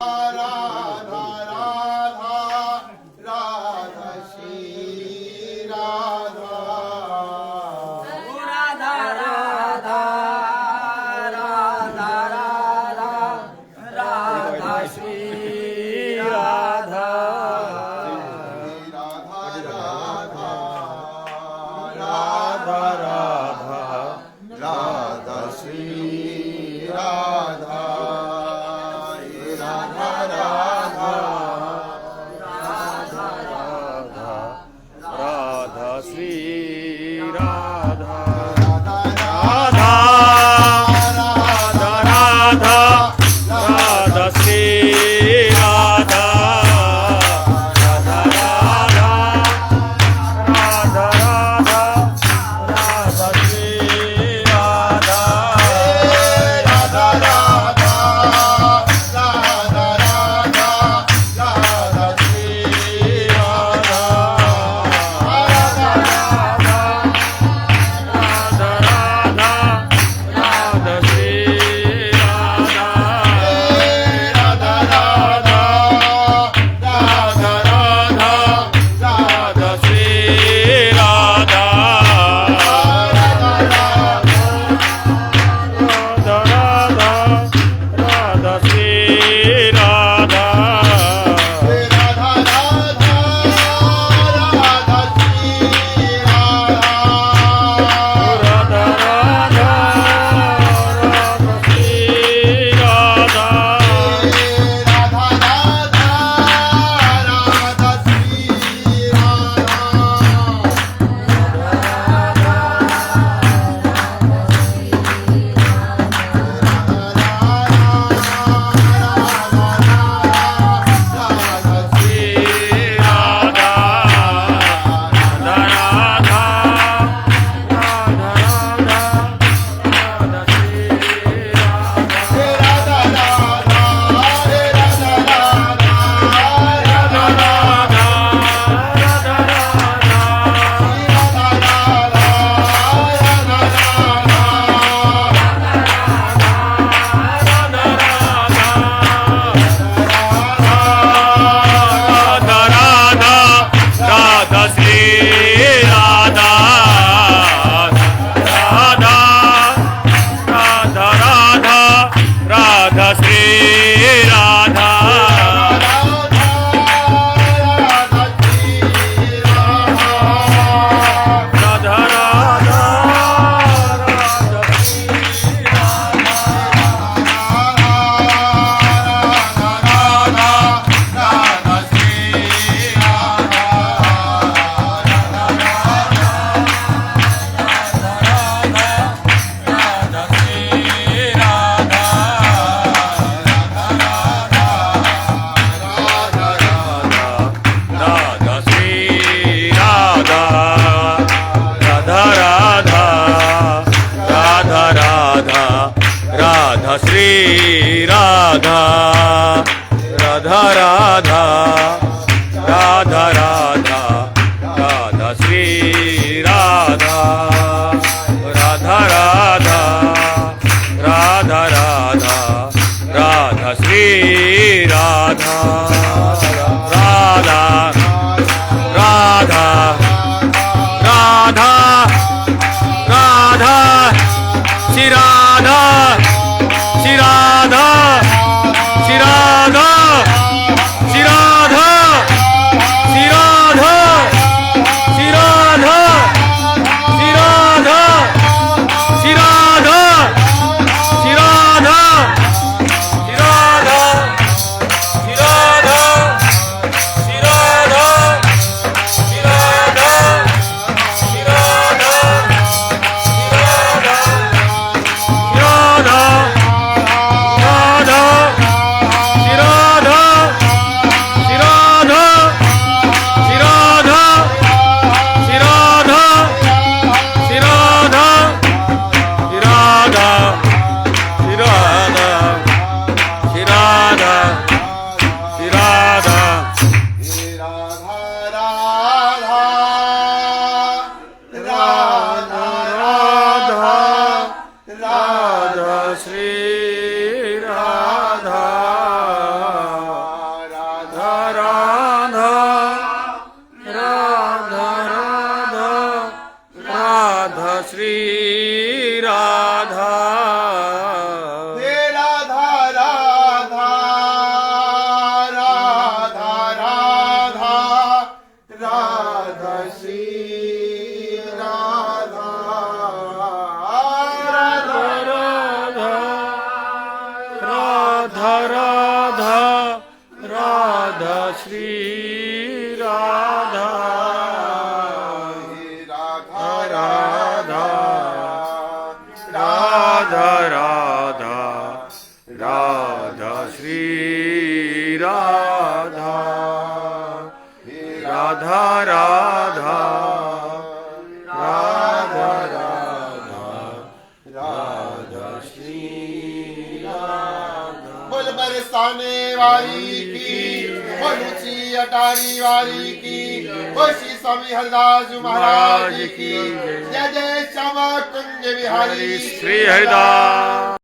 राधा राधा राधा श्री राधा राधा राधा राधा राधा राधा श्री राधा राधा राधा राधा श्री राधा राधा राधा राधा श्री राधा राधा राधा राधा राधा श्री राधा राधा राधा राधा राधा राधा श्री राधा राधा राधा राधा राधा राधा श्री राधा राधा राधा राधा राधा श्री राधा राधा राधा राधा राधा राधा श्री राधा राधा राधा राधा श्री राधा राधा राधा राधा श्री राधा राधा राधा राधा श्री राधा राधा राधा राधा श्री राधा श्री राधा राधा राधा राधा राधा श्री राधा राधा राधा राधा श्री राधा राधा राधा राधा राधा श्री राधा राधा राधा राधा श्री राधा श्री राधा राधा राधा राधा राधा राधा श्री राधा राधा राधा राधा राधा राधा श्री राधा राधा राधा राधा राधा राधा श्री राधा राधा राधा राधा राधा श्री राधा श्री राधा श्री राधा श्री राधा श्री राधा श्री राधा श्री राधा श्री राधा श्री राधा श्री राधा श्री राधा राधा राधा श्री राधा राधा राधा राधा राधा श्री राधा राधा राधा राधा राधा राधा श्री राधा। बोल बरसाने वाली की, बोल ऊंची अटारी वाली की, बोल श्री स्वामी हरिदास महाराज की, जय जय श्यामा कुंज बिहारी श्री हरिदास।